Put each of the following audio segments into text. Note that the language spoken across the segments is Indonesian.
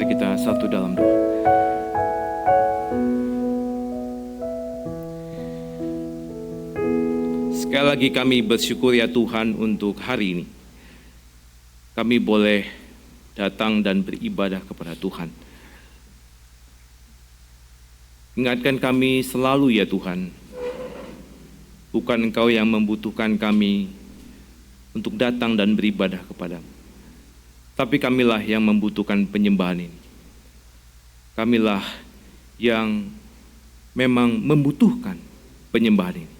Mari kita satu dalam doa. Sekali lagi kami bersyukur ya Tuhan untuk hari ini. Kami boleh datang dan beribadah kepada Tuhan. Ingatkan kami selalu ya Tuhan, bukan Engkau yang membutuhkan kami untuk datang dan beribadah kepadamu, tapi kamilah yang membutuhkan penyembahan ini. Kamilah yang memang membutuhkan penyembahan ini.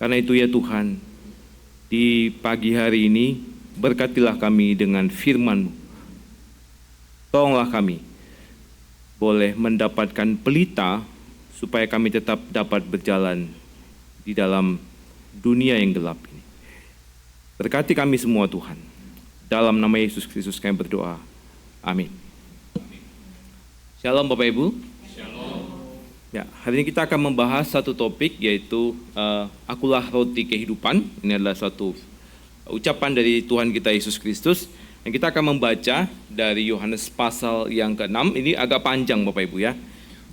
Karena itu ya Tuhan, di pagi hari ini berkatilah kami dengan firman-Mu. Tolonglah kami boleh mendapatkan pelita supaya kami tetap dapat berjalan di dalam dunia yang gelap ini. Berkati kami semua Tuhan. Dalam nama Yesus Kristus kami berdoa. Amin. Shalom Bapak Ibu. Shalom. Ya, hari ini kita akan membahas satu topik, yaitu Akulah Roti Kehidupan. Ini adalah suatu ucapan dari Tuhan kita Yesus Kristus. Dan kita akan membaca dari Yohanes pasal yang ke-6. Ini agak panjang Bapak Ibu ya.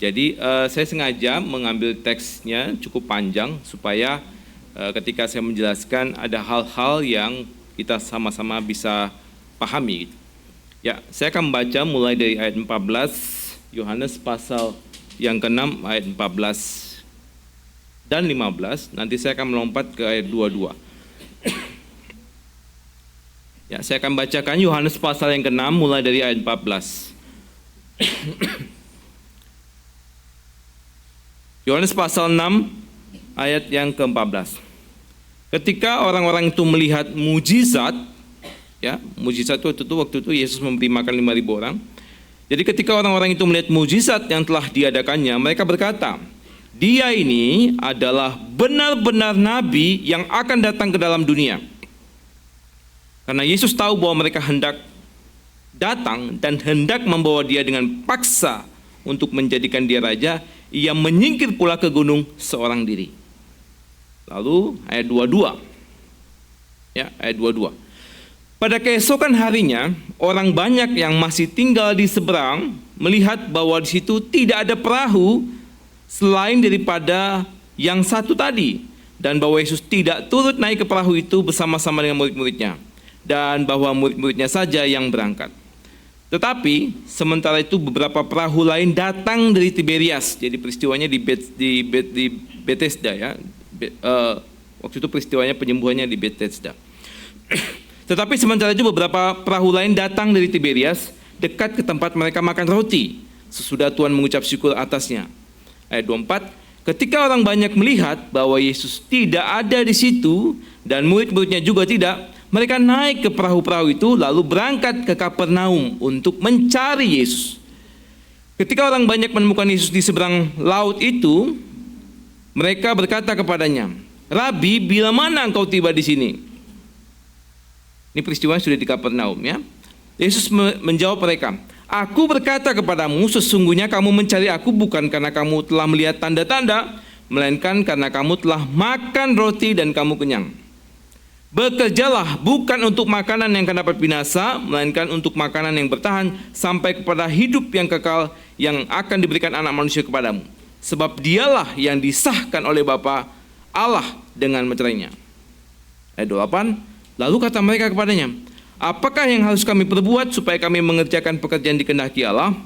Jadi saya sengaja mengambil teksnya cukup panjang supaya ketika saya menjelaskan ada hal-hal yang kita sama-sama bisa pahami. Ya, saya akan membaca mulai dari ayat 14, Yohanes pasal yang ke-6 ayat 14 dan 15. Nanti saya akan melompat ke ayat 22. Ya, saya akan bacakan Yohanes pasal yang ke-6 mulai dari ayat 14. Yohanes pasal 6 ayat yang ke-14. Ketika orang-orang itu melihat mujizat, ya, mujizat waktu itu Yesus memberi makan 5.000 orang. Jadi ketika orang-orang itu melihat mujizat yang telah diadakannya, mereka berkata, "Dia ini adalah benar-benar nabi yang akan datang ke dalam dunia." Karena Yesus tahu bahwa mereka hendak datang dan hendak membawa dia dengan paksa untuk menjadikan dia raja, ia menyingkir pula ke gunung seorang diri. Lalu ayat 22. Ya, ayat 22. Pada keesokan harinya, orang banyak yang masih tinggal di seberang melihat bahwa di situ tidak ada perahu selain daripada yang satu tadi, dan bahwa Yesus tidak turut naik ke perahu itu bersama-sama dengan murid-muridnya, dan bahwa murid-muridnya saja yang berangkat. Tetapi sementara itu beberapa perahu lain datang dari Tiberias. Jadi peristiwanya di Bethesda ya. Waktu itu peristiwanya penyembuhannya di Bethesda. Tetapi sementara itu beberapa perahu lain datang dari Tiberias dekat ke tempat mereka makan roti sesudah Tuhan mengucap syukur atasnya. Ayat 24. Ketika orang banyak melihat bahwa Yesus tidak ada di situ dan murid-muridnya juga tidak, mereka naik ke perahu-perahu itu lalu berangkat ke Kapernaum untuk mencari Yesus. Ketika orang banyak menemukan Yesus di seberang laut itu, mereka berkata kepadanya, "Rabi, bila mana engkau tiba di sini?" Ini peristiwa sudah di Kapernaum ya. Yesus menjawab mereka, "Aku berkata kepadamu, sesungguhnya kamu mencari aku bukan karena kamu telah melihat tanda-tanda, melainkan karena kamu telah makan roti dan kamu kenyang. Bekerjalah bukan untuk makanan yang akan dapat binasa, melainkan untuk makanan yang bertahan sampai kepada hidup yang kekal yang akan diberikan anak manusia kepadamu. Sebab dialah yang disahkan oleh Bapa Allah dengan mencarinya." Ayat 28. Lalu kata mereka kepadanya, "Apakah yang harus kami perbuat supaya kami mengerjakan pekerjaan dikehendaki Allah?"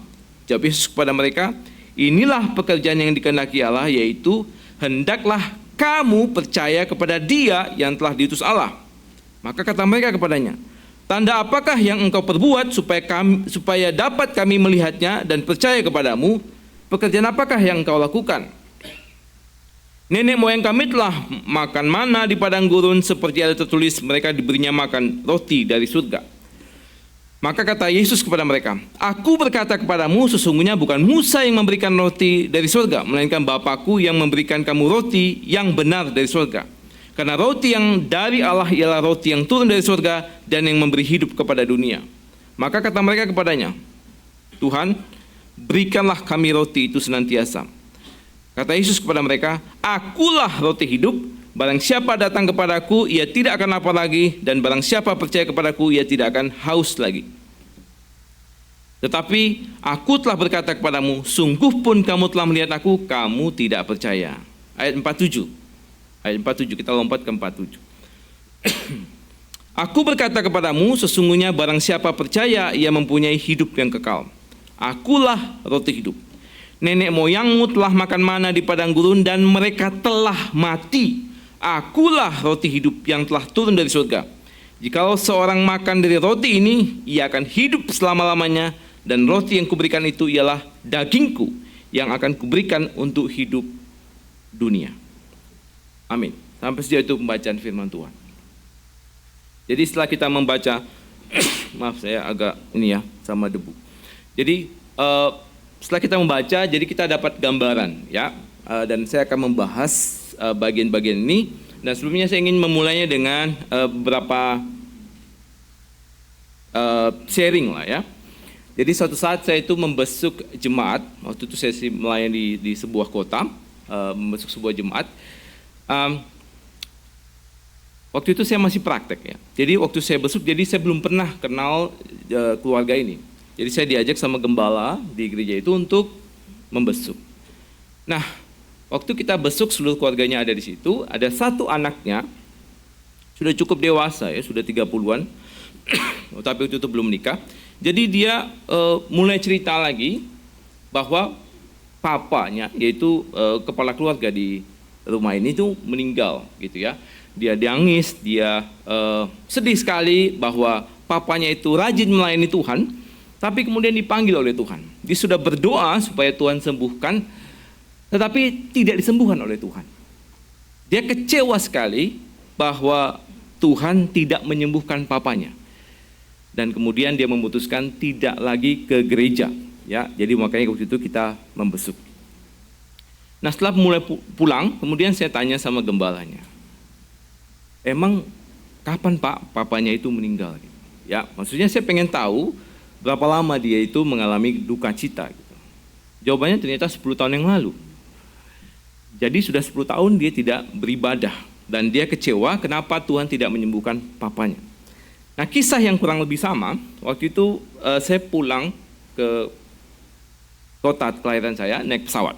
Jawab Yesus kepada mereka, "Inilah pekerjaan yang dikehendaki Allah, yaitu hendaklah kamu percaya kepada Dia yang telah diutus Allah." Maka kata mereka kepadanya, "Tanda apakah yang engkau perbuat supaya dapat kami melihatnya dan percaya kepadamu? Pekerjaan apakah yang engkau lakukan? Nenek moyang kami telah makan mana di padang gurun, seperti ada tertulis, mereka diberinya makan roti dari surga." Maka kata Yesus kepada mereka, "Aku berkata kepadamu, sesungguhnya bukan Musa yang memberikan roti dari surga, melainkan Bapa-Ku yang memberikan kamu roti yang benar dari surga. Karena roti yang dari Allah ialah roti yang turun dari surga dan yang memberi hidup kepada dunia." Maka kata mereka kepadanya, "Tuhan, berikanlah kami roti itu senantiasa." Kata Yesus kepada mereka, "Akulah roti hidup, barang siapa datang kepadaku, ia tidak akan lapar lagi, dan barang siapa percaya kepadaku, ia tidak akan haus lagi." Tetapi aku telah berkata kepadamu, sungguh pun kamu telah melihat aku, kamu tidak percaya. Ayat 47. Ayat 47, kita lompat ke 47. Aku berkata kepadamu, sesungguhnya barang siapa percaya, ia mempunyai hidup yang kekal. Akulah roti hidup. Nenek moyangmu telah makan mana di padang gurun dan mereka telah mati. Akulah roti hidup yang telah turun dari surga. Jikalau seorang makan dari roti ini, ia akan hidup selama-lamanya. Dan roti yang kuberikan itu ialah dagingku yang akan kuberikan untuk hidup dunia. Amin. Sampai sejauh itu pembacaan firman Tuhan. Jadi setelah kita membaca, maaf saya agak ini ya sama debu. Jadi setelah kita membaca, jadi kita dapat gambaran ya. Dan saya akan membahas bagian-bagian ini. Dan sebelumnya saya ingin memulainya dengan beberapa sharing lah ya. Jadi suatu saat saya itu membesuk jemaat, waktu itu saya melayani di sebuah kota, membesuk sebuah jemaat. Waktu itu saya masih praktek ya. Jadi waktu saya besuk, jadi saya belum pernah kenal keluarga ini. Jadi saya diajak sama gembala di gereja itu untuk membesuk. Nah, waktu kita besuk seluruh keluarganya ada di situ, ada satu anaknya sudah cukup dewasa ya, sudah 30-an, tapi waktu itu belum menikah. Jadi dia mulai cerita lagi bahwa papanya, yaitu kepala keluarga di rumah ini itu meninggal gitu ya. Dia nangis, dia sedih sekali bahwa papanya itu rajin melayani Tuhan, tapi kemudian dipanggil oleh Tuhan. Dia sudah berdoa supaya Tuhan sembuhkan, tetapi tidak disembuhkan oleh Tuhan. Dia kecewa sekali bahwa Tuhan tidak menyembuhkan papanya. Dan kemudian dia memutuskan tidak lagi ke gereja, ya. Jadi makanya waktu itu kita membesuk. Nah, setelah mulai pulang, kemudian saya tanya sama gembalanya, emang kapan Pak papanya itu meninggal? Ya, maksudnya saya pengen tahu berapa lama dia itu mengalami duka cita. Gitu. Jawabannya ternyata 10 tahun yang lalu. Jadi sudah 10 tahun dia tidak beribadah dan dia kecewa kenapa Tuhan tidak menyembuhkan papanya. Nah, kisah yang kurang lebih sama, waktu itu saya pulang ke kota kelahiran saya naik pesawat.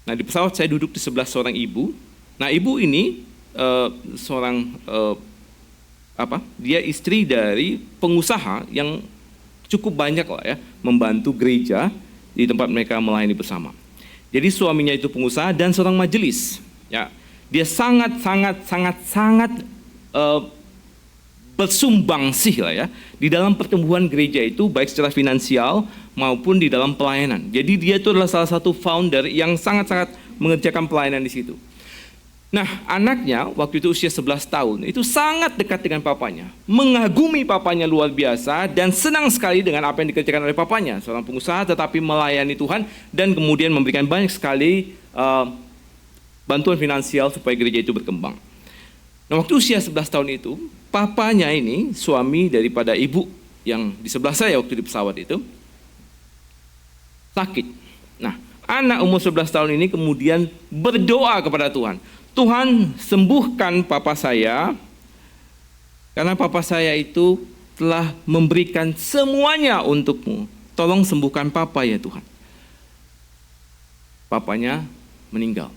Nah, di pesawat saya duduk di sebelah seorang ibu. Nah, ibu ini dia istri dari pengusaha yang cukup banyak lah ya, membantu gereja di tempat mereka melayani bersama. Jadi suaminya itu pengusaha dan seorang majelis. Ya, dia sangat bersumbangsih lah ya di dalam pertumbuhan gereja itu, baik secara finansial maupun di dalam pelayanan. Jadi dia itu adalah salah satu founder yang sangat mengerjakan pelayanan di situ. Nah, anaknya waktu itu usia 11 tahun itu sangat dekat dengan papanya, mengagumi papanya luar biasa dan senang sekali dengan apa yang dikerjakan oleh papanya, seorang pengusaha tetapi melayani Tuhan dan kemudian memberikan banyak sekali bantuan finansial supaya gereja itu berkembang. Nah, waktu usia 11 tahun itu, papanya ini, suami daripada ibu yang di sebelah saya waktu di pesawat itu, sakit. Nah, anak umur 11 tahun ini kemudian berdoa kepada Tuhan. Tuhan, sembuhkan papa saya, karena papa saya itu telah memberikan semuanya untukmu. Tolong sembuhkan papa ya Tuhan. Papanya meninggal.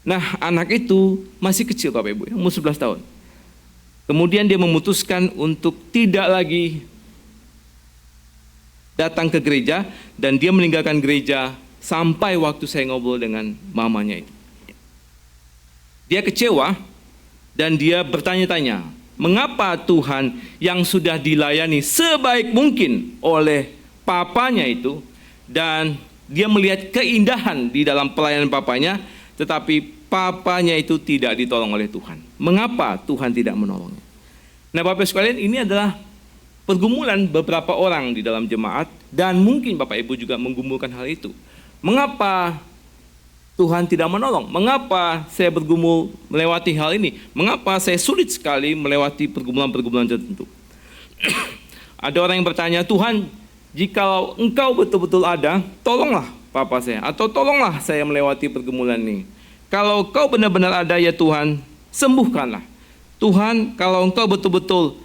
Nah, anak itu masih kecil Bapak Ibu, umur 11 tahun. Kemudian dia memutuskan untuk tidak lagi datang ke gereja dan dia meninggalkan gereja sampai waktu saya ngobrol dengan mamanya itu. Dia kecewa dan dia bertanya-tanya, mengapa Tuhan yang sudah dilayani sebaik mungkin oleh papanya itu dan dia melihat keindahan di dalam pelayanan papanya, tetapi papanya itu tidak ditolong oleh Tuhan. Mengapa Tuhan tidak menolongnya? Nah, Bapak sekalian, ini adalah pergumulan beberapa orang di dalam jemaat dan mungkin Bapak Ibu juga menggumulkan hal itu. Mengapa Tuhan tidak menolong? Mengapa saya bergumul melewati hal ini? Mengapa saya sulit sekali melewati pergumulan-pergumulan tertentu? Ada orang yang bertanya, Tuhan, jika Engkau betul-betul ada, tolonglah papa saya, atau tolonglah saya melewati pergumulan ini. Kalau Kau benar-benar ada ya Tuhan, sembuhkanlah. Tuhan, kalau Engkau betul-betul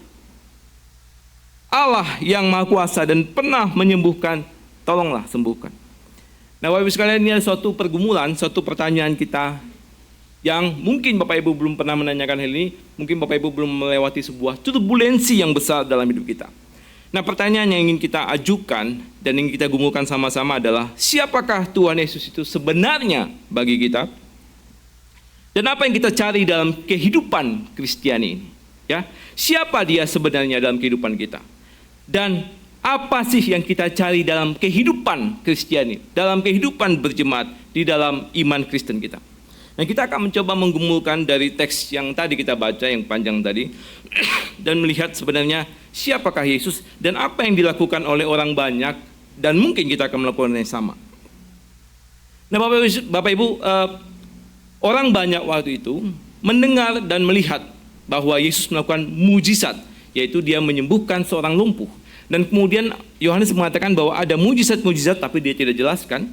Allah yang Maha Kuasa dan pernah menyembuhkan, tolonglah sembuhkan. Nah, Bapak Ibu sekalian, ini ada suatu pergumulan, suatu pertanyaan kita yang mungkin Bapak Ibu belum pernah menanyakan hal ini, mungkin Bapak Ibu belum melewati sebuah turbulensi yang besar dalam hidup kita. Nah, pertanyaan yang ingin kita ajukan dan ingin kita gumulkan sama-sama adalah, siapakah Tuhan Yesus itu sebenarnya bagi kita? Dan apa yang kita cari dalam kehidupan Kristiani ini? Ya, siapa dia sebenarnya dalam kehidupan kita? Dan apa sih yang kita cari dalam kehidupan Kristiani, dalam kehidupan berjemaat, di dalam iman Kristen kita? Nah, kita akan mencoba menggumulkan dari teks yang tadi kita baca, yang panjang tadi, dan melihat sebenarnya siapakah Yesus dan apa yang dilakukan oleh orang banyak, dan mungkin kita akan melakukan yang sama. Nah, Bapak Ibu, orang banyak waktu itu mendengar dan melihat bahwa Yesus melakukan mujizat, yaitu dia menyembuhkan seorang lumpuh. Dan kemudian Yohanes mengatakan bahwa ada mujizat-mujizat, tapi dia tidak jelaskan,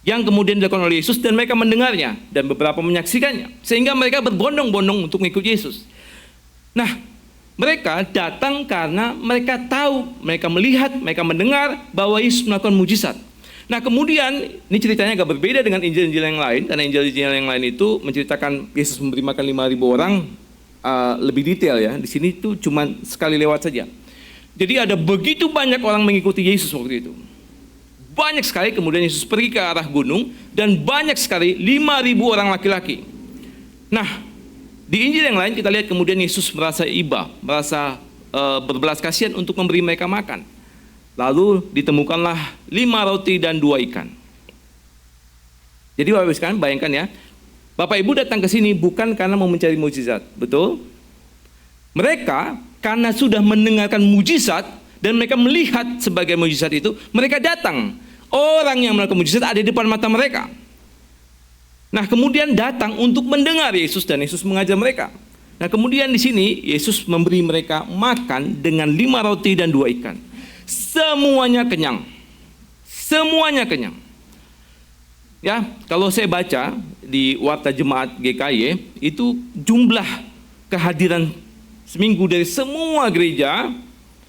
yang kemudian dilakukan oleh Yesus, dan mereka mendengarnya, dan beberapa menyaksikannya, sehingga mereka berbondong-bondong untuk mengikut Yesus. Nah, mereka datang karena mereka tahu, mereka melihat, mereka mendengar bahwa Yesus melakukan mujizat. Nah, kemudian ini ceritanya agak berbeda dengan Injil-Injil yang lain, karena Injil-Injil yang lain itu menceritakan Yesus memberi makan 5.000 orang lebih detail ya. Di sini tuh cuma sekali lewat saja. Jadi ada begitu banyak orang mengikuti Yesus waktu itu. Banyak sekali, kemudian Yesus pergi ke arah gunung, dan banyak sekali 5.000 orang laki-laki. Nah, di Injil yang lain kita lihat kemudian Yesus merasa iba, merasa berbelas kasihan untuk memberi mereka makan. Lalu ditemukanlah 5 roti dan 2 ikan. Jadi Bapak Ibu sekalian, bayangkan ya, Bapak Ibu datang ke sini bukan karena mau mencari mujizat, betul? Mereka karena sudah mendengarkan mujizat dan mereka melihat sebagai mujizat itu, mereka datang. Orang yang melakukan mujizat ada di depan mata mereka. Nah, kemudian datang untuk mendengar Yesus, dan Yesus mengajar mereka. Nah, kemudian di sini Yesus memberi mereka makan dengan 5 roti dan 2 ikan. Semuanya kenyang. Semuanya kenyang. Ya, kalau saya baca di Warta Jemaat GKY, itu jumlah kehadiran seminggu dari semua gereja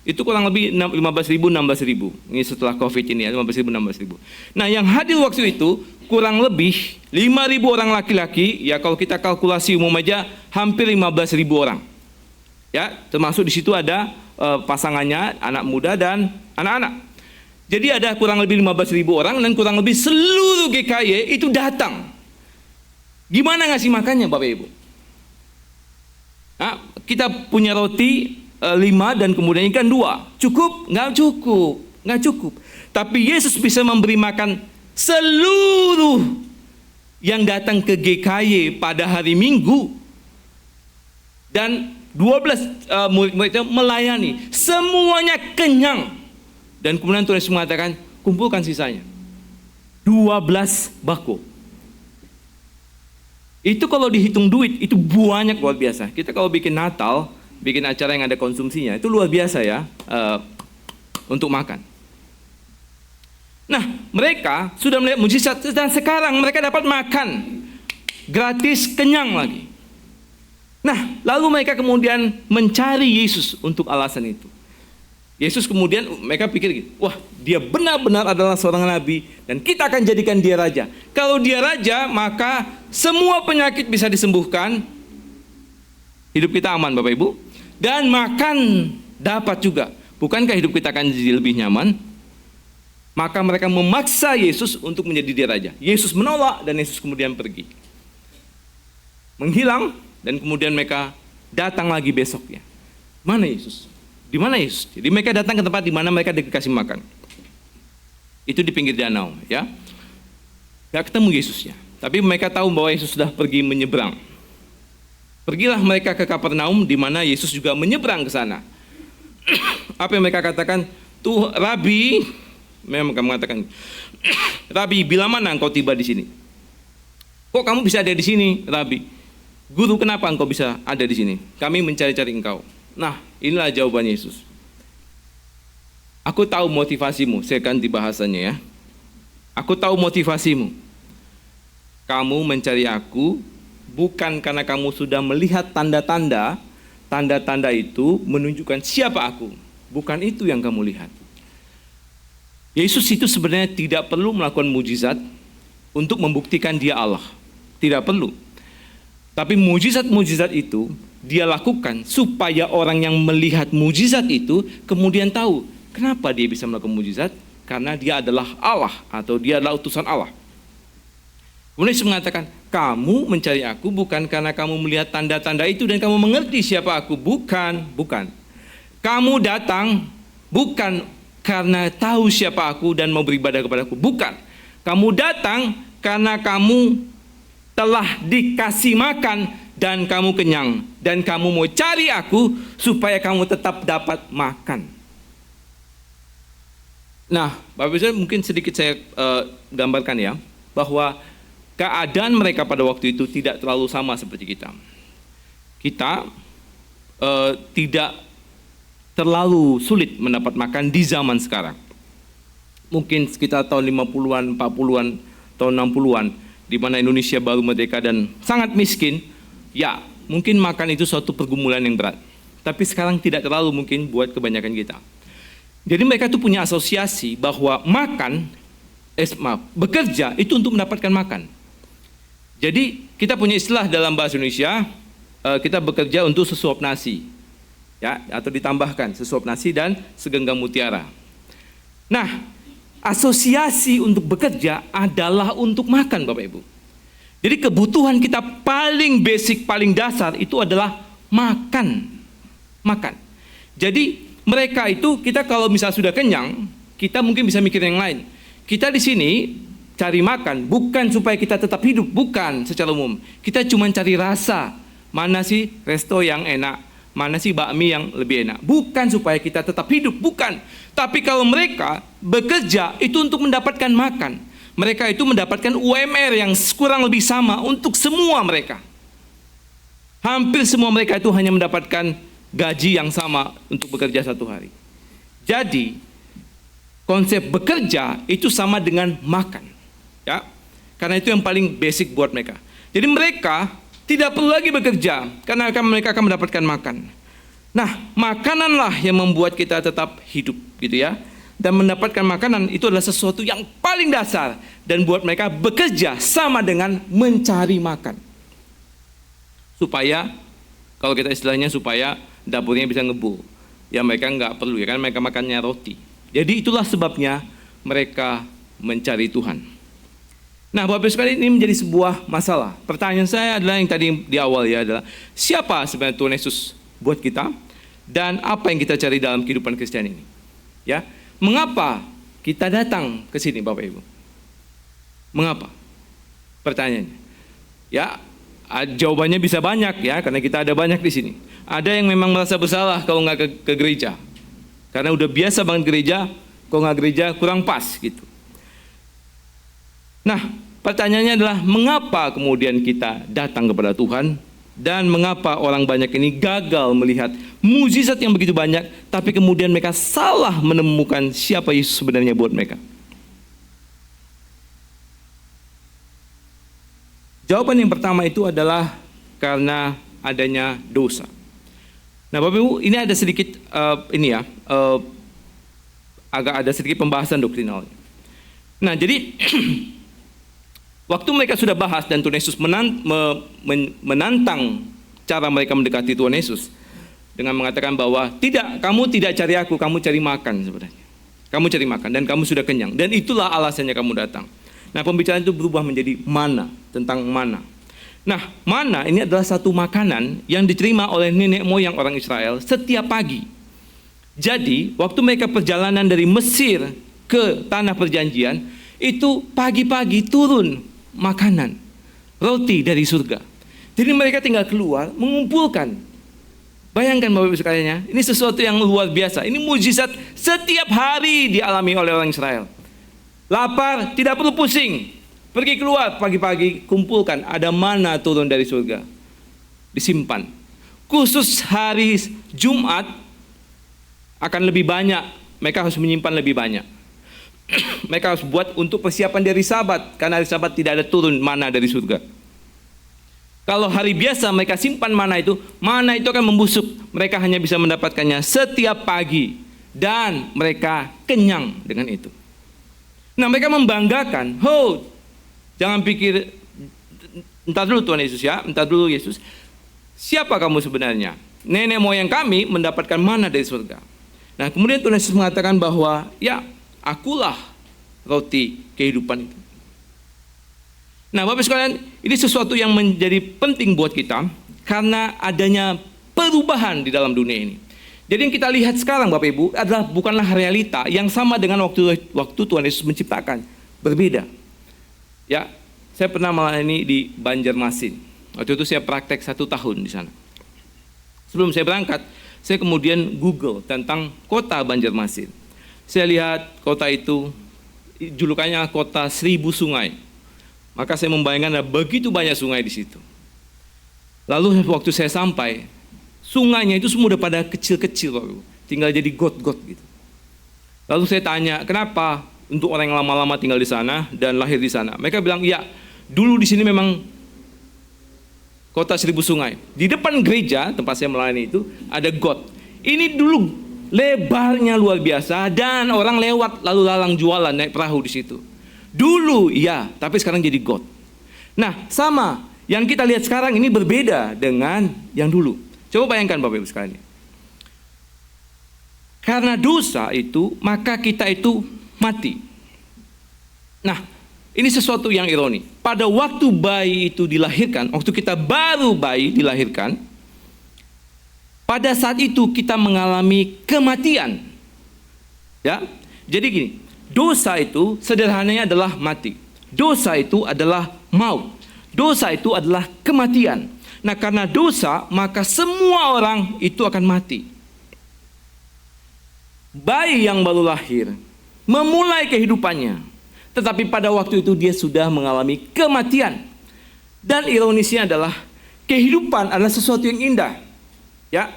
itu kurang lebih 15.000, 16.000. Ini setelah Covid ini ya, 15.000, 16.000. Nah, yang hadir waktu itu kurang lebih 5.000 orang laki-laki, ya kalau kita kalkulasi umum aja hampir 15.000 orang. Ya, termasuk di situ ada pasangannya, anak muda dan anak-anak. Jadi ada kurang lebih 15.000 orang, dan kurang lebih seluruh GKY itu datang. Gimana ngasih makannya Bapak Ibu? Nah, kita punya roti 5 dan kemudian ikan 2. Cukup? Nggak cukup. Nggak cukup. Tapi Yesus bisa memberi makan seluruh yang datang ke GKY pada hari Minggu. Dan 12 murid-murid itu melayani. Semuanya kenyang. Dan kemudian Tuhan Yesus mengatakan, kumpulkan sisanya. 12 bako. Itu kalau dihitung duit, itu banyak, luar biasa. Kita kalau bikin Natal, bikin acara yang ada konsumsinya, itu luar biasa ya, untuk makan. Nah, mereka sudah melihat mujizat, dan sekarang mereka dapat makan gratis, kenyang lagi. Nah, lalu mereka kemudian mencari Yesus untuk alasan itu. Yesus kemudian, mereka pikir gitu, wah, dia benar-benar adalah seorang nabi, dan kita akan jadikan dia raja. Kalau dia raja, maka semua penyakit bisa disembuhkan, hidup kita aman Bapak Ibu, dan makan dapat juga. Bukankah hidup kita akan jadi lebih nyaman? Maka mereka memaksa Yesus untuk menjadi dia raja. Yesus menolak, dan Yesus kemudian pergi. Menghilang, dan kemudian mereka datang lagi besoknya. Mana Yesus? Di mana Yesus? Jadi mereka datang ke tempat di mana mereka dikasih makan. Itu di pinggir danau, ya. Gak ketemu Yesusnya. Tapi mereka tahu bahwa Yesus sudah pergi menyeberang. Pergilah mereka ke Kapernaum, di mana Yesus juga menyeberang ke sana. Apa yang mereka katakan? Tuh, Rabi, mereka mengatakan, Rabi, bila mana engkau tiba di sini? Kok kamu bisa ada di sini, Rabi? Guru, kenapa engkau bisa ada di sini? Kami mencari-cari engkau. Nah, inilah jawaban Yesus. Aku tahu motivasimu, saya ganti bahasanya ya. Aku tahu motivasimu. Kamu mencari aku bukan karena kamu sudah melihat tanda-tanda. Tanda-tanda itu menunjukkan siapa aku. Bukan itu yang kamu lihat. Yesus itu sebenarnya tidak perlu melakukan mujizat untuk membuktikan dia Allah. Tidak perlu. Tapi mujizat-mujizat itu dia lakukan supaya orang yang melihat mujizat itu kemudian tahu kenapa dia bisa melakukan mujizat. Karena dia adalah Allah atau dia adalah utusan Allah. Kemudian Yesus mengatakan, kamu mencari aku bukan karena kamu melihat tanda-tanda itu dan kamu mengerti siapa aku. Bukan. Kamu datang bukan karena tahu siapa aku dan mau beribadah kepadaku. Bukan. Kamu datang karena kamu telah dikasih makan dan kamu kenyang. Dan kamu mau cari aku supaya kamu tetap dapat makan. Nah, Bapak Ibu mungkin sedikit saya gambarkan ya, bahwa keadaan mereka pada waktu itu tidak terlalu sama seperti kita. Kita tidak terlalu sulit mendapat makan di zaman sekarang. Mungkin sekitar tahun 50-an, 40-an, tahun 60-an, di mana Indonesia baru merdeka dan sangat miskin, ya mungkin makan itu suatu pergumulan yang berat. Tapi sekarang tidak terlalu mungkin buat kebanyakan kita. Jadi mereka itu punya asosiasi bahwa bekerja itu untuk mendapatkan makan. Jadi kita punya istilah dalam bahasa Indonesia, kita bekerja untuk sesuap nasi, ya, atau ditambahkan sesuap nasi dan segenggam mutiara. Nah, asosiasi untuk bekerja adalah untuk makan, Bapak Ibu. Jadi kebutuhan kita paling basic, paling dasar itu adalah makan. Jadi mereka itu, kita kalau misalnya sudah kenyang, kita mungkin bisa mikir yang lain. Kita di sini cari makan bukan supaya kita tetap hidup, bukan secara umum. Kita cuma cari rasa, mana sih resto yang enak, mana sih bakmi yang lebih enak. Bukan supaya kita tetap hidup, bukan. Tapi kalau mereka bekerja itu untuk mendapatkan makan. Mereka itu mendapatkan UMR yang kurang lebih sama untuk semua mereka. Hampir semua mereka itu hanya mendapatkan gaji yang sama untuk bekerja satu hari. Jadi konsep bekerja itu sama dengan makan. Ya, karena itu yang paling basic buat mereka. Jadi mereka tidak perlu lagi bekerja karena mereka akan mendapatkan makan. Nah, makananlah yang membuat kita tetap hidup, gitu ya. Dan mendapatkan makanan itu adalah sesuatu yang paling dasar dan buat mereka bekerja sama dengan mencari makan. Supaya, kalau kita istilahnya supaya dapurnya bisa ngebul. Ya mereka nggak perlu ya kan mereka makannya roti. Jadi itulah sebabnya mereka mencari Tuhan. Nah, Bapak Ibu sekalian, ini menjadi sebuah masalah. Pertanyaan saya adalah yang tadi di awal ya, adalah siapa sebenarnya Tuhan Yesus buat kita dan apa yang kita cari dalam kehidupan Kristen ini? Ya, mengapa kita datang ke sini, Bapak Ibu? Mengapa? Pertanyaannya. Ya, jawabannya bisa banyak ya, karena kita ada banyak di sini. Ada yang memang merasa bersalah kalau nggak ke gereja, karena udah biasa banget gereja, kalau nggak gereja kurang pas gitu. Nah, pertanyaannya adalah mengapa kemudian kita datang kepada Tuhan dan mengapa orang banyak ini gagal melihat mujizat yang begitu banyak, tapi kemudian mereka salah menemukan siapa Yesus sebenarnya buat mereka. Jawaban yang pertama itu adalah karena adanya dosa. Nah, Bapak Ibu, ini ada sedikit agak ada sedikit pembahasan doktrinalnya. Nah, jadi waktu mereka sudah bahas dan Tuhan Yesus menantang cara mereka mendekati Tuhan Yesus dengan mengatakan bahwa kamu tidak cari aku, kamu cari makan sebenarnya. Kamu cari makan dan kamu sudah kenyang dan itulah alasannya kamu datang. Nah, pembicaraan itu berubah menjadi mana, tentang mana. Nah, mana ini adalah satu makanan yang diterima oleh nenek moyang orang Israel setiap pagi. Jadi, waktu mereka perjalanan dari Mesir ke tanah perjanjian, itu pagi-pagi turun makanan, roti dari surga. Jadi mereka tinggal keluar, mengumpulkan. Bayangkan Bapak Ibu sekalian, ini sesuatu yang luar biasa. Ini mujizat setiap hari dialami oleh orang Israel. Lapar, tidak perlu pusing. Pergi keluar pagi-pagi, kumpulkan. Ada mana turun dari surga. Disimpan. Khusus hari Jumat akan lebih banyak. Mereka harus menyimpan lebih banyak. Mereka harus buat untuk persiapan dari Sabat. Karena hari Sabat tidak ada turun mana dari surga. Kalau hari biasa mereka simpan mana itu akan membusuk. Mereka hanya bisa mendapatkannya setiap pagi. dan mereka kenyang dengan itu. Nah, mereka membanggakan, jangan pikir, entar dulu Tuhan Yesus ya, entar dulu Yesus, siapa kamu sebenarnya? Nenek moyang kami mendapatkan mana dari surga. Nah, kemudian Tuhan Yesus mengatakan bahwa, ya, akulah roti kehidupan itu. Nah, Bapak sekalian, ini sesuatu yang menjadi penting buat kita, karena adanya perubahan di dalam dunia ini. Jadi yang kita lihat sekarang Bapak Ibu adalah bukanlah realita yang sama dengan waktu Tuhan Yesus menciptakan. Berbeda. Ya, saya pernah melayani di Banjarmasin. Waktu itu saya praktek 1 tahun di sana. Sebelum saya berangkat, saya kemudian Google tentang kota Banjarmasin. Saya lihat kota itu, julukannya kota 1000 sungai. Maka saya membayangkan ada begitu banyak sungai di situ. Lalu waktu saya sampai, sungainya itu semua udah pada kecil-kecil, tinggal jadi got-got gitu. Lalu saya tanya, kenapa untuk orang yang lama-lama tinggal di sana dan lahir di sana? Mereka bilang, ya, dulu di sini memang kota 1000 sungai. Di depan gereja tempat saya melayani itu ada got. Ini dulu lebarnya luar biasa dan orang lewat lalu lalang jualan naik perahu di situ. Dulu iya, tapi sekarang jadi got. Nah, sama yang kita lihat sekarang ini berbeda dengan yang dulu. Coba bayangkan Bapak Ibu sekalian. Karena dosa itu, maka kita itu mati. Nah, ini sesuatu yang ironi. Pada waktu bayi itu dilahirkan, waktu kita baru bayi dilahirkan, pada saat itu kita mengalami kematian. Ya, jadi gini, dosa itu sederhananya adalah mati. Dosa itu adalah maut. Dosa itu adalah kematian. Nah, karena dosa, maka semua orang itu akan mati. Bayi yang baru lahir memulai kehidupannya, tetapi pada waktu itu dia sudah mengalami kematian. Dan ironisnya adalah kehidupan adalah sesuatu yang indah. Ya.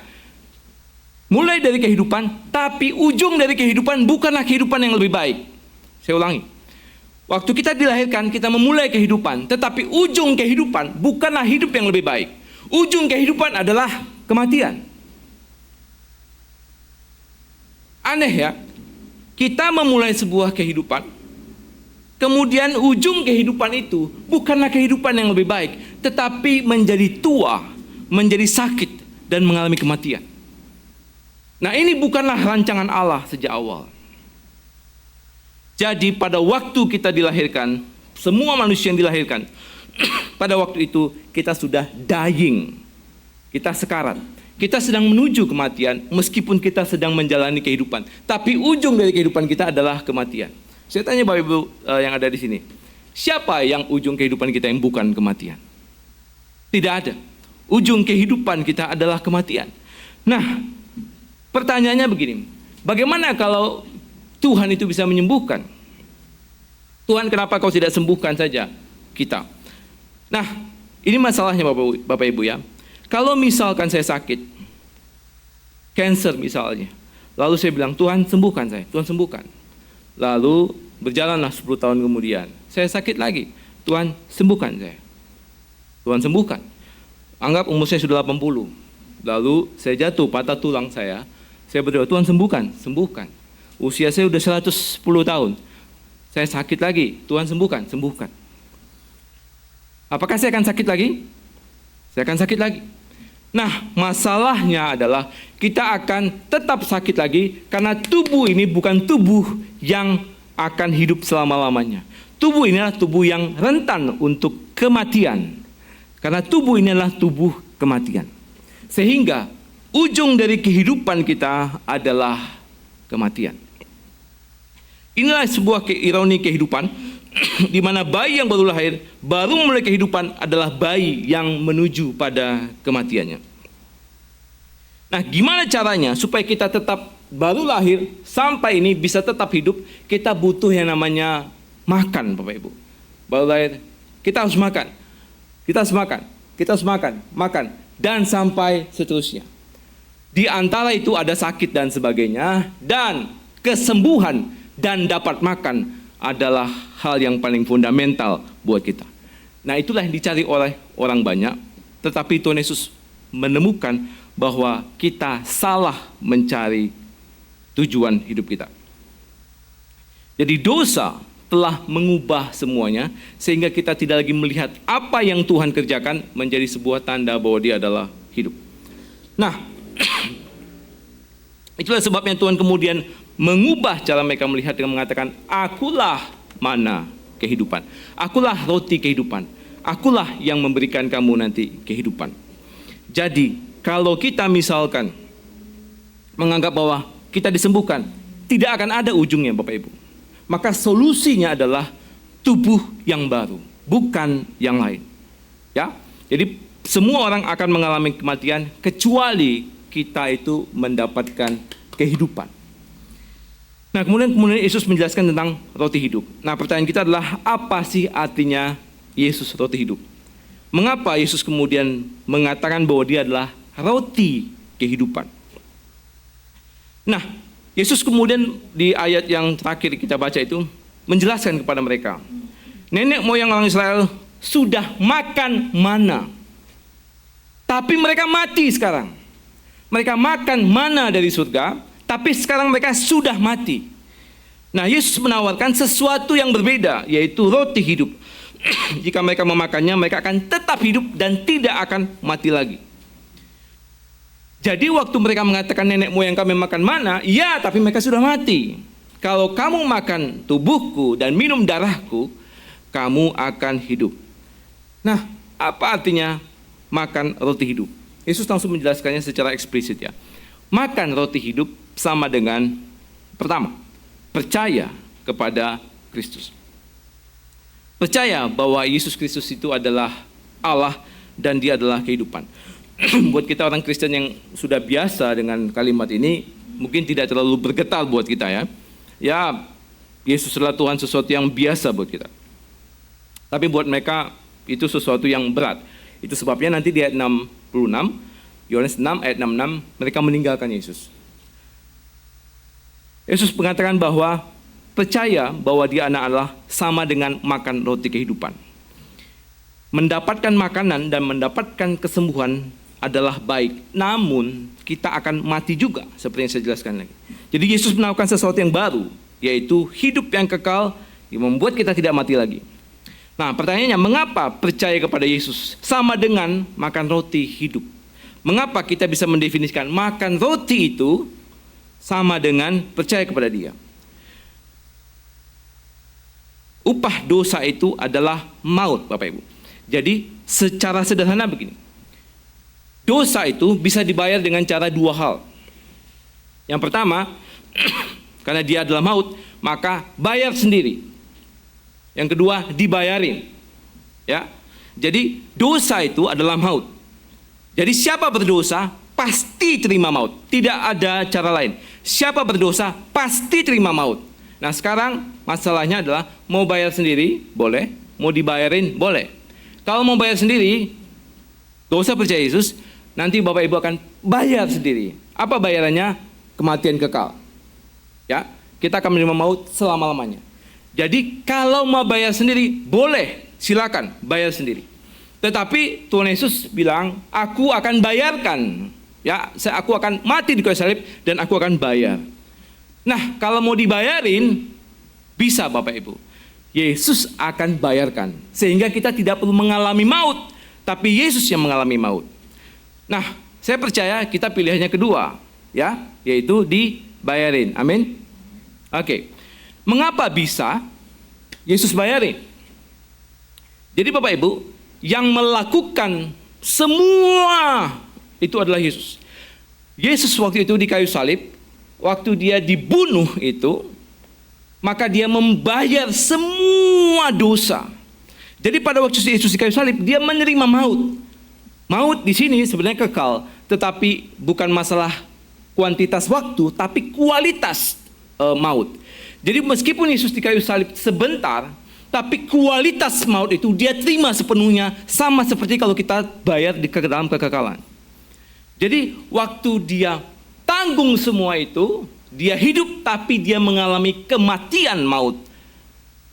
Mulai dari kehidupan, tapi ujung dari kehidupan bukanlah kehidupan yang lebih baik. Saya ulangi. Waktu kita dilahirkan, kita memulai kehidupan, tetapi ujung kehidupan bukanlah hidup yang lebih baik. Ujung kehidupan adalah kematian. Aneh ya, kita memulai sebuah kehidupan, kemudian ujung kehidupan itu bukanlah kehidupan yang lebih baik, tetapi menjadi tua, menjadi sakit, dan mengalami kematian. Nah, ini bukanlah rancangan Allah sejak awal. Jadi pada waktu kita dilahirkan, semua manusia yang dilahirkan, pada waktu itu kita sudah dying. Kita sekarat. Kita sedang menuju kematian meskipun kita sedang menjalani kehidupan. Tapi ujung dari kehidupan kita adalah kematian. Saya tanya Bapak Ibu yang ada di sini. Siapa yang ujung kehidupan kita yang bukan kematian? Tidak ada. Ujung kehidupan kita adalah kematian. Nah, pertanyaannya begini. Bagaimana kalau Tuhan itu bisa menyembuhkan? Tuhan, kenapa kau tidak sembuhkan saja kita? Nah, ini masalahnya Bapak Ibu ya. Kalau misalkan saya sakit, cancer misalnya, lalu saya bilang, Tuhan sembuhkan saya, Tuhan sembuhkan. Lalu berjalanlah 10 tahun kemudian, saya sakit lagi, Tuhan sembuhkan saya. Tuhan sembuhkan. Anggap umur saya sudah 80, lalu saya jatuh, patah tulang saya berdoa, Tuhan sembuhkan, sembuhkan. Usia saya sudah 110 tahun. Saya sakit lagi. Tuhan sembuhkan, sembuhkan. Apakah saya akan sakit lagi? Saya akan sakit lagi. Nah, masalahnya adalah kita akan tetap sakit lagi karena tubuh ini bukan tubuh yang akan hidup selama-lamanya. Tubuh ini adalah tubuh yang rentan untuk kematian. Karena tubuh ini adalah tubuh kematian. Sehingga ujung dari kehidupan kita adalah kematian. Inilah sebuah ironi kehidupan, di mana bayi yang baru lahir, baru mulai kehidupan adalah bayi yang menuju pada kematiannya. Nah, gimana caranya supaya kita tetap baru lahir sampai ini bisa tetap hidup? Kita butuh yang namanya makan, Bapak Ibu. Baru lahir, kita harus makan. Kita harus makan. Kita harus makan, makan, dan sampai seterusnya. Di antara itu ada sakit dan sebagainya, dan kesembuhan dan dapat makan adalah hal yang paling fundamental buat kita. Nah, itulah yang dicari oleh orang banyak, tetapi Tuhan Yesus menemukan bahwa kita salah mencari tujuan hidup kita. Jadi dosa telah mengubah semuanya sehingga kita tidak lagi melihat apa yang Tuhan kerjakan menjadi sebuah tanda bahwa Dia adalah hidup. Nah, itulah sebabnya Tuhan kemudian mengubah cara mereka melihat dengan mengatakan, akulah mana kehidupan. Akulah roti kehidupan. Akulah yang memberikan kamu nanti kehidupan. Jadi, kalau kita misalkan menganggap bahwa kita disembuhkan, tidak akan ada ujungnya Bapak Ibu. Maka solusinya adalah tubuh yang baru, bukan yang lain. Ya, jadi semua orang akan mengalami kematian kecuali kita itu mendapatkan kehidupan. Nah, kemudian Yesus menjelaskan tentang roti hidup. Nah, pertanyaan kita adalah, apa sih artinya Yesus roti hidup? Mengapa Yesus kemudian mengatakan bahwa Dia adalah roti kehidupan? Nah, Yesus kemudian di ayat yang terakhir kita baca itu menjelaskan kepada mereka, nenek moyang orang Israel sudah makan mana, tapi mereka mati sekarang. Mereka makan mana dari surga, tapi sekarang mereka sudah mati. Nah, Yesus menawarkan sesuatu yang berbeda, yaitu roti hidup. Jika mereka memakannya, mereka akan tetap hidup dan tidak akan mati lagi. Jadi waktu mereka mengatakan nenek moyang kami makan mana, ya, tapi mereka sudah mati. Kalau kamu makan tubuhku dan minum darahku, kamu akan hidup. Nah, apa artinya makan roti hidup? Yesus langsung menjelaskannya secara eksplisit ya. Makan roti hidup sama dengan, pertama, percaya kepada Kristus. Percaya bahwa Yesus Kristus itu adalah Allah dan Dia adalah kehidupan. Buat kita orang Kristen yang sudah biasa dengan kalimat ini, mungkin tidak terlalu bergetar buat kita ya. Ya, Yesus adalah Tuhan, sesuatu yang biasa buat kita. Tapi buat mereka itu sesuatu yang berat. Itu sebabnya nanti di ayat 66, Yohanes 6 ayat 66, mereka meninggalkan Yesus. Yesus mengatakan bahwa percaya bahwa Dia anak Allah sama dengan makan roti kehidupan. Mendapatkan makanan dan mendapatkan kesembuhan adalah baik, namun kita akan mati juga, seperti yang saya jelaskan lagi. Jadi Yesus menawarkan sesuatu yang baru, yaitu hidup yang kekal yang membuat kita tidak mati lagi. Nah, pertanyaannya, mengapa percaya kepada Yesus sama dengan makan roti hidup? Mengapa kita bisa mendefinisikan makan roti itu sama dengan percaya kepada Dia? Upah dosa itu adalah maut, Bapak Ibu. Jadi secara sederhana begini, dosa itu bisa dibayar dengan cara dua hal. Yang pertama, karena dia adalah maut, maka bayar sendiri. Yang kedua, dibayarin. Ya. Jadi dosa itu adalah maut. Jadi siapa berdosa pasti terima maut. Tidak ada cara lain. Siapa berdosa pasti terima maut. Nah, sekarang masalahnya adalah mau bayar sendiri boleh, mau dibayarin boleh. Kalau mau bayar sendiri, dosa percaya Yesus, nanti Bapak Ibu akan bayar sendiri. Apa bayarannya? Kematian kekal. Ya, kita akan menerima maut selama-lamanya. Jadi kalau mau bayar sendiri, boleh, silakan bayar sendiri. Tetapi Tuhan Yesus bilang, aku akan bayarkan. Ya, aku akan mati di kayu salib dan aku akan bayar. Nah, kalau mau dibayarin, bisa Bapak Ibu. Yesus akan bayarkan. Sehingga kita tidak perlu mengalami maut, tapi Yesus yang mengalami maut. Nah, saya percaya kita pilihannya kedua, ya, yaitu dibayarin. Amin. Oke. Mengapa bisa Yesus bayarin? Jadi Bapak Ibu, yang melakukan semua itu adalah Yesus. Yesus waktu itu di kayu salib, waktu dia dibunuh itu, maka dia membayar semua dosa. Jadi pada waktu Yesus di kayu salib, dia menerima maut. Maut di sini sebenarnya kekal, tetapi bukan masalah kuantitas waktu, tapi kualitas maut. Jadi meskipun Yesus di kayu salib sebentar, tapi kualitas maut itu dia terima sepenuhnya, sama seperti kalau kita bayar di dalam kekekalan. Jadi waktu dia tanggung semua itu, dia hidup tapi dia mengalami kematian maut.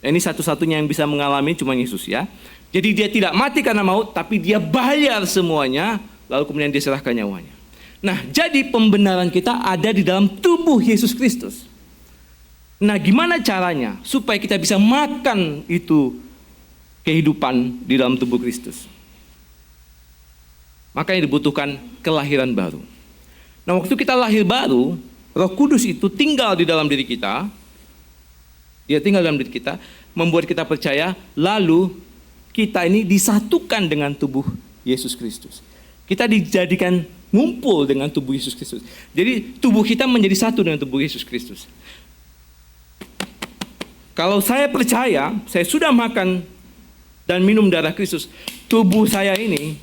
Ini satu-satunya yang bisa mengalami cuma Yesus ya. Jadi dia tidak mati karena maut, tapi dia bayar semuanya, lalu kemudian dia serahkan nyawanya. Nah, jadi pembenaran kita ada di dalam tubuh Yesus Kristus. Nah, gimana caranya supaya kita bisa makan itu kehidupan di dalam tubuh Kristus? Makanya dibutuhkan kelahiran baru. Nah, waktu kita lahir baru, Roh Kudus itu tinggal di dalam diri kita. Dia tinggal dalam diri kita, membuat kita percaya, lalu kita ini disatukan dengan tubuh Yesus Kristus. Kita dijadikan ngumpul dengan tubuh Yesus Kristus. Jadi tubuh kita menjadi satu dengan tubuh Yesus Kristus. Kalau saya percaya, saya sudah makan dan minum darah Kristus, tubuh saya ini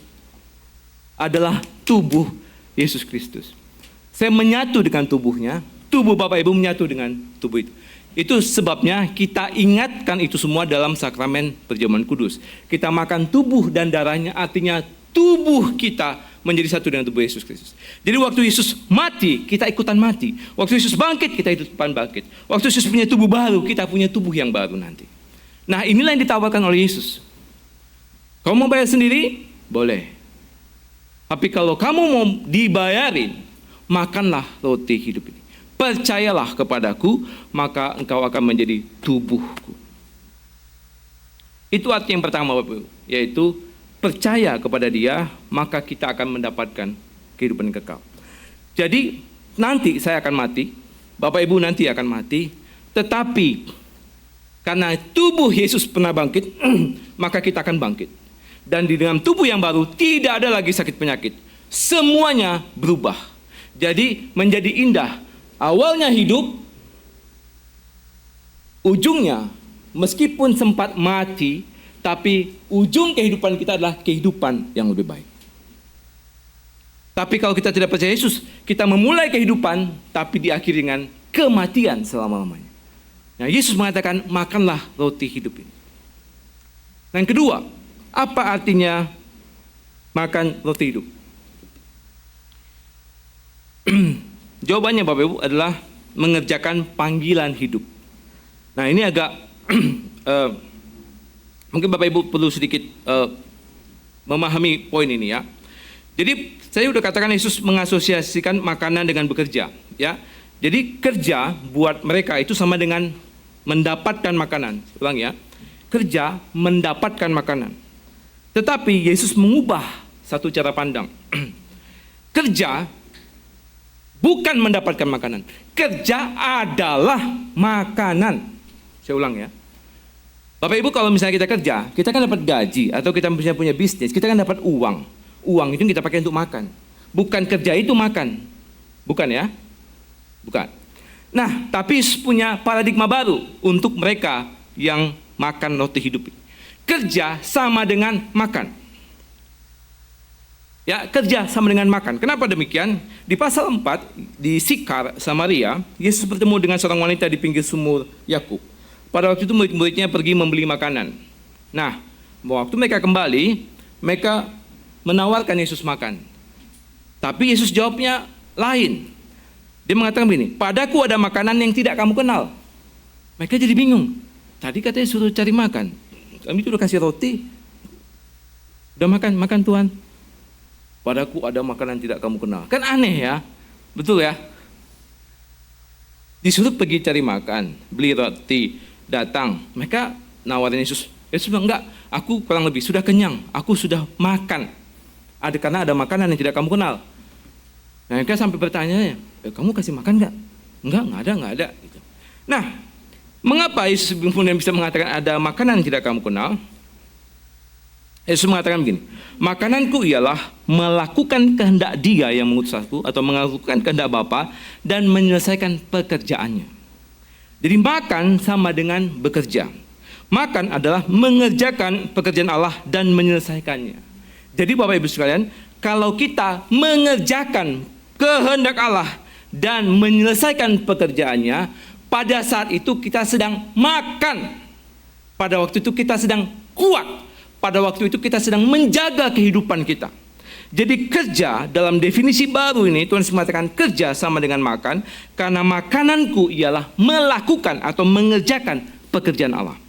adalah tubuh Yesus Kristus. Saya menyatu dengan tubuhnya, tubuh Bapak Ibu menyatu dengan tubuh itu. Itu sebabnya kita ingatkan itu semua dalam sakramen perjamuan kudus. Kita makan tubuh dan darahnya, artinya tubuh kita menjadi satu dengan tubuh Yesus Kristus. Jadi waktu Yesus mati, kita ikutan mati. Waktu Yesus bangkit, kita ikutan bangkit. Waktu Yesus punya tubuh baru, kita punya tubuh yang baru nanti. Nah, inilah yang ditawarkan oleh Yesus. Kamu mau bayar sendiri? Boleh. Tapi kalau kamu mau dibayarin, makanlah roti hidup ini. Percayalah kepadaku, maka engkau akan menjadi tubuhku. Itu arti yang pertama, Bapak Ibu, yaitu percaya kepada Dia, maka kita akan mendapatkan kehidupan kekal. Jadi nanti saya akan mati, Bapak Ibu nanti akan mati, tetapi karena tubuh Yesus pernah bangkit, maka kita akan bangkit. Dan di dalam tubuh yang baru tidak ada lagi sakit penyakit. Semuanya berubah. Jadi menjadi indah. Awalnya hidup, ujungnya meskipun sempat mati, tapi ujung kehidupan kita adalah kehidupan yang lebih baik. Tapi kalau kita tidak percaya Yesus, kita memulai kehidupan, tapi diakhiri dengan kematian selama-lamanya. Nah, Yesus mengatakan, makanlah roti hidup ini. Yang kedua, apa artinya makan roti hidup? Jawabannya Bapak Ibu adalah mengerjakan panggilan hidup. Nah, ini agak mungkin Bapak Ibu perlu sedikit memahami poin ini ya. Jadi saya sudah katakan Yesus mengasosiasikan makanan dengan bekerja ya. Jadi kerja buat mereka itu sama dengan mendapatkan makanan. Ulang ya. Kerja mendapatkan makanan. Tetapi Yesus mengubah satu cara pandang. Kerja bukan mendapatkan makanan. Kerja adalah makanan. Saya ulang ya. Bapak Ibu, kalau misalnya kita kerja, kita kan dapat gaji atau kita punya bisnis, kita kan dapat uang. Uang itu kita pakai untuk makan. Bukan kerja itu makan. Bukan ya? Bukan. Nah, tapi punya paradigma baru untuk mereka yang makan roti hidup. Kerja sama dengan makan. Ya, kerja sama dengan makan. Kenapa demikian? Di pasal 4, di Sikar, Samaria, Yesus bertemu dengan seorang wanita di pinggir sumur Yakub. Pada waktu itu murid-muridnya pergi membeli makanan. Nah, waktu mereka kembali, mereka menawarkan Yesus makan. Tapi Yesus jawabnya lain. Dia mengatakan begini, padaku ada makanan yang tidak kamu kenal. Mereka jadi bingung. Tadi katanya suruh cari makan. Kami itu udah kasih roti. Udah makan Tuhan. Padaku ada makanan tidak kamu kenal. Kan aneh ya. Betul ya? Disuruh pergi cari makan, beli roti, datang. Mereka nawarin Yesus. Yesus bilang, enggak, aku kurang lebih sudah kenyang. Aku sudah makan. Karena ada makanan yang tidak kamu kenal. Nah, mereka sampai bertanya, kamu kasih makan enggak? Enggak ada. Gitu. Nah, mengapa Yesus kemudian bisa mengatakan ada makanan yang tidak kamu kenal? Yesus mengatakan begini, makananku ialah melakukan kehendak Dia yang mengutus aku, atau melakukan kehendak Bapa dan menyelesaikan pekerjaannya. Jadi makan sama dengan bekerja. Makan adalah mengerjakan pekerjaan Allah dan menyelesaikannya. Jadi Bapak Ibu sekalian, kalau kita mengerjakan kehendak Allah dan menyelesaikan pekerjaannya, pada saat itu kita sedang makan. Pada waktu itu kita sedang kuat. Pada waktu itu kita sedang menjaga kehidupan kita. Jadi kerja dalam definisi baru ini, Tuhan mengatakan kerja sama dengan makan, karena makananku ialah melakukan atau mengerjakan pekerjaan Allah.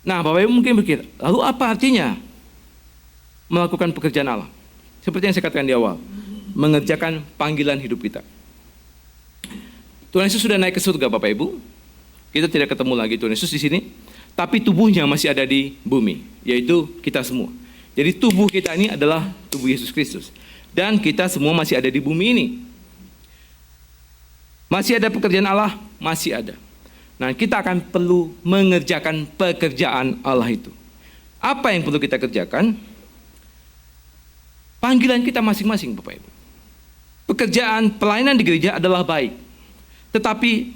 Nah, Bapak Ibu mungkin berpikir, lalu apa artinya melakukan pekerjaan Allah? Seperti yang saya katakan di awal, mengerjakan panggilan hidup kita. Tuhan Yesus sudah naik ke surga, Bapak Ibu. Kita tidak ketemu lagi Tuhan Yesus di sini, tapi tubuhnya masih ada di bumi, yaitu kita semua. Jadi tubuh kita ini adalah tubuh Yesus Kristus. Dan kita semua masih ada di bumi ini. Masih ada pekerjaan Allah, masih ada. Nah, kita akan perlu mengerjakan pekerjaan Allah itu. Apa yang perlu kita kerjakan? Panggilan kita masing-masing, Bapak Ibu. Pekerjaan pelayanan di gereja adalah baik. Tetapi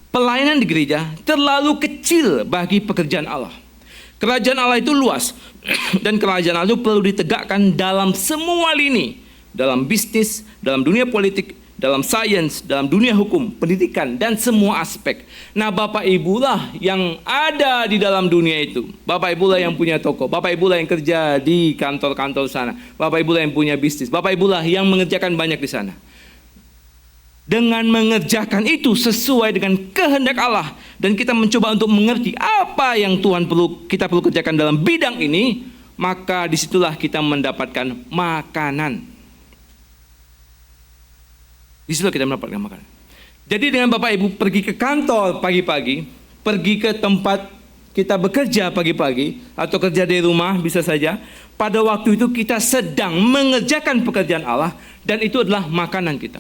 pelayanan di gereja terlalu kecil bagi pekerjaan Allah. Kerajaan Allah itu luas. Dan kerajaan Allah itu perlu ditegakkan dalam semua lini. Dalam bisnis, dalam dunia politik, dalam sains, dalam dunia hukum, pendidikan, dan semua aspek. Nah, Bapak Ibu lah yang ada di dalam dunia itu. Bapak Ibu lah yang punya toko. Bapak Ibu lah yang kerja di kantor-kantor sana. Bapak Ibu lah yang punya bisnis. Bapak Ibu lah yang mengerjakan banyak di sana. Dengan mengerjakan itu sesuai dengan kehendak Allah, dan kita mencoba untuk mengerti apa yang kita perlu kerjakan dalam bidang ini, maka disitulah kita mendapatkan makanan. Disitulah kita mendapatkan makanan. Jadi dengan Bapak Ibu pergi ke kantor pagi-pagi, pergi ke tempat kita bekerja pagi-pagi, atau kerja di rumah bisa saja, pada waktu itu kita sedang mengerjakan pekerjaan Allah, dan itu adalah makanan kita.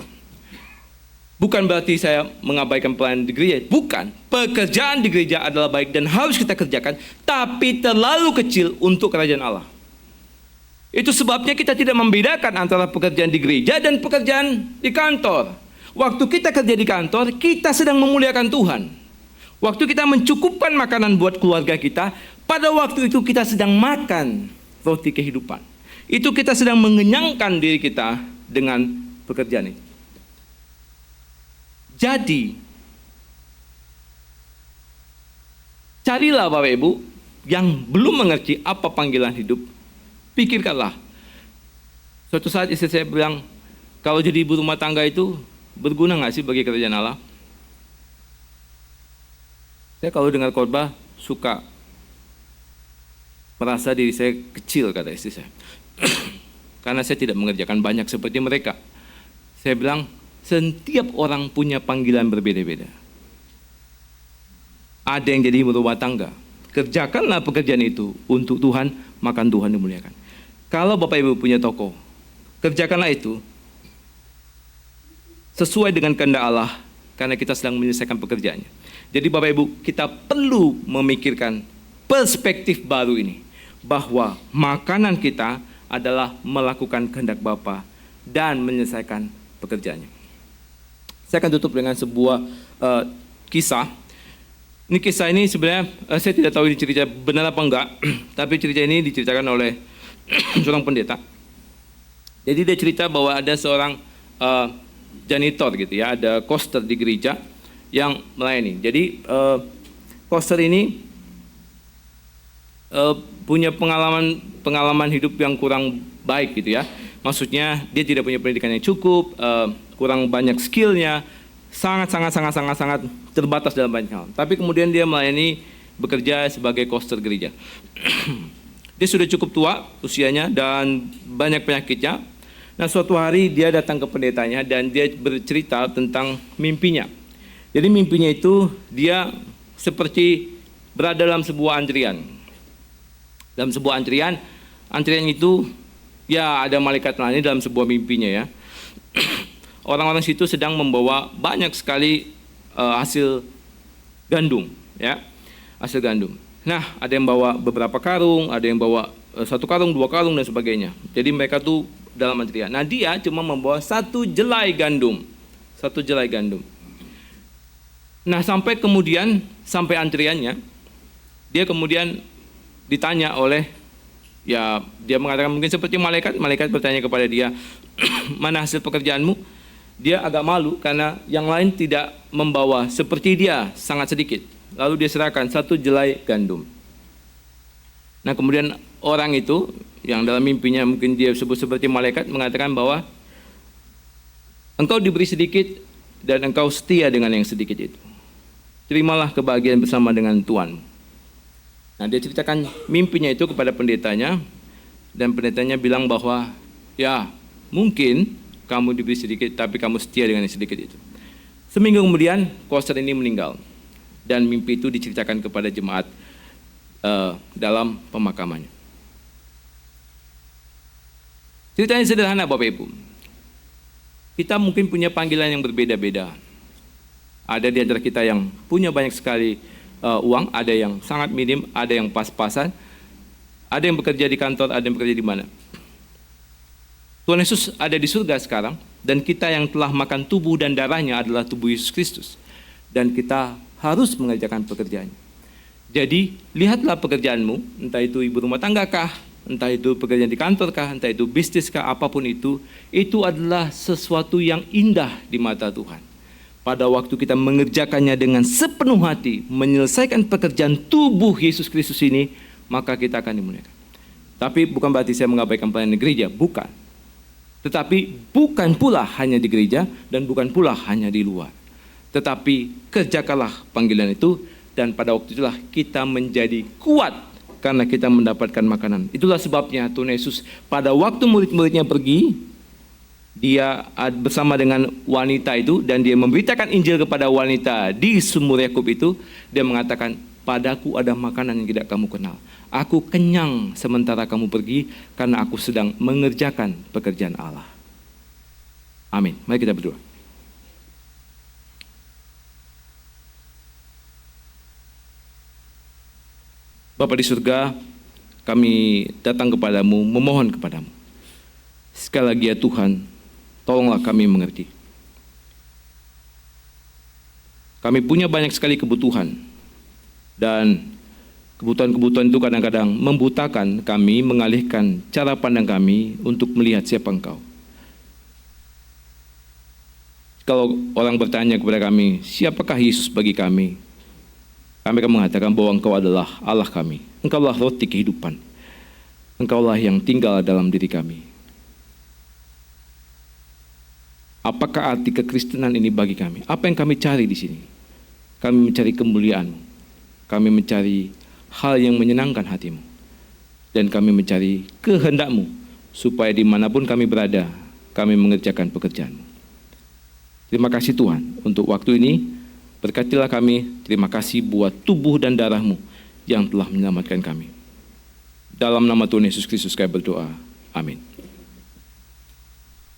Bukan berarti saya mengabaikan pelayanan di gereja, bukan. Pekerjaan di gereja adalah baik dan harus kita kerjakan, tapi terlalu kecil untuk kerajaan Allah. Itu sebabnya kita tidak membedakan antara pekerjaan di gereja dan pekerjaan di kantor. Waktu kita kerja di kantor, kita sedang memuliakan Tuhan. Waktu kita mencukupkan makanan buat keluarga kita, pada waktu itu kita sedang makan roti kehidupan. Itu kita sedang mengenyangkan diri kita dengan pekerjaan itu. Jadi, carilah Bapak Ibu yang belum mengerti apa panggilan hidup, pikirkanlah. Suatu saat istri saya bilang, kalau jadi ibu rumah tangga itu berguna nggak sih bagi kerajaan Allah? Saya kalau dengar khotbah suka merasa diri saya kecil, kata istri saya. Karena saya tidak mengerjakan banyak seperti mereka. Saya bilang, setiap orang punya panggilan berbeda-beda. Ada yang jadi ibu rumah tangga. Kerjakanlah pekerjaan itu untuk Tuhan, maka Tuhan dimuliakan. Kalau Bapak Ibu punya toko, kerjakanlah itu sesuai dengan kehendak Allah, karena kita sedang menyelesaikan pekerjaannya. Jadi Bapak Ibu, kita perlu memikirkan perspektif baru ini, bahwa makanan kita adalah melakukan kehendak Bapa dan menyelesaikan pekerjaannya. Saya akan tutup dengan sebuah kisah. Ini kisah ini sebenarnya saya tidak tahu ini cerita benar apa enggak, tapi cerita ini diceritakan oleh seorang pendeta. Jadi dia cerita bahwa ada seorang janitor gitu ya, ada koster di gereja yang melayani. Jadi koster ini punya pengalaman hidup yang kurang baik gitu ya. Maksudnya dia tidak punya pendidikan yang cukup, kurang banyak skillnya, sangat terbatas dalam banyak hal. Tapi kemudian dia melayani, bekerja sebagai koster gereja. Dia sudah cukup tua usianya dan banyak penyakitnya. Nah, suatu hari dia datang ke pendetanya dan dia bercerita tentang mimpinya. Jadi mimpinya itu dia seperti berada dalam sebuah antrian. Dalam sebuah antrian itu ya ada malaikat melayani dalam sebuah mimpinya ya. Orang-orang situ sedang membawa banyak sekali hasil gandum ya. Hasil gandum. Nah, ada yang bawa beberapa karung, ada yang bawa 1 karung, 2 karung dan sebagainya. Jadi mereka tuh dalam antrian. Nah, dia cuma membawa 1 jelai gandum. 1 jelai gandum. Nah, sampai antriannya, dia kemudian ditanya oleh, ya dia mengatakan mungkin seperti malaikat bertanya kepada dia, mana hasil pekerjaanmu? Dia agak malu karena yang lain tidak membawa seperti dia, sangat sedikit. Lalu dia serahkan 1 jelai gandum. Nah, kemudian orang itu yang dalam mimpinya mungkin dia sebut seperti malaikat mengatakan bahwa engkau diberi sedikit dan engkau setia dengan yang sedikit itu. Terimalah kebahagiaan bersama dengan Tuhan. Nah, dia ceritakan mimpinya itu kepada pendetanya, dan pendetanya bilang bahwa Ya, mungkin kamu diberi sedikit, tapi kamu setia dengan yang sedikit itu. Seminggu kemudian, Koster ini meninggal. Dan mimpi itu diceritakan kepada jemaat dalam pemakamannya. Ceritanya sederhana Bapak Ibu. Kita mungkin punya panggilan yang berbeda-beda. Ada di antara kita yang punya banyak sekali uang, ada yang sangat minim, ada yang pas-pasan, ada yang bekerja di kantor, ada yang bekerja di mana. Tuhan Yesus ada di surga sekarang, dan kita yang telah makan tubuh dan darahnya adalah tubuh Yesus Kristus. Dan kita harus mengerjakan pekerjaannya. Jadi, lihatlah pekerjaanmu, entah itu ibu rumah tangga kah, entah itu pekerjaan di kantor kah, entah itu bisnis kah, apapun itu adalah sesuatu yang indah di mata Tuhan. Pada waktu kita mengerjakannya dengan sepenuh hati, menyelesaikan pekerjaan tubuh Yesus Kristus ini, maka kita akan dimuliakan. Tapi bukan berarti saya mengabaikan pelayanan gereja, bukan. Tetapi bukan pula hanya di gereja dan bukan pula hanya di luar. Tetapi kerjakanlah panggilan itu, dan pada waktu itulah kita menjadi kuat karena kita mendapatkan makanan. Itulah sebabnya Tuhan Yesus pada waktu murid-muridnya pergi, dia bersama dengan wanita itu, dan dia memberitakan Injil kepada wanita di sumur Yakub itu. Dia mengatakan, padaku ada makanan yang tidak kamu kenal. Aku kenyang sementara kamu pergi, karena aku sedang mengerjakan pekerjaan Allah. Amin. Mari kita berdoa. Bapa di surga, kami datang kepadamu, memohon kepadamu. Sekali lagi ya Tuhan, tolonglah kami mengerti. Kami punya banyak sekali kebutuhan, dan kebutuhan-kebutuhan itu kadang-kadang membutakan kami, mengalihkan cara pandang kami untuk melihat siapa Engkau. Kalau orang bertanya kepada kami, siapakah Yesus bagi kami? Kami akan mengatakan bahwa Engkau adalah Allah kami. Engkaulah roti kehidupan. Engkaulah yang tinggal dalam diri kami. Apakah arti kekristenan ini bagi kami? Apa yang kami cari di sini? Kami mencari kemuliaan-Mu. Kami mencari hal yang menyenangkan hati-Mu. Dan kami mencari kehendak-Mu, supaya dimanapun kami berada, kami mengerjakan pekerjaan-Mu. Terima kasih Tuhan untuk waktu ini. Berkatilah kami, terima kasih buat tubuh dan darah-Mu yang telah menyelamatkan kami. Dalam nama Tuhan Yesus Kristus kami berdoa. Amin.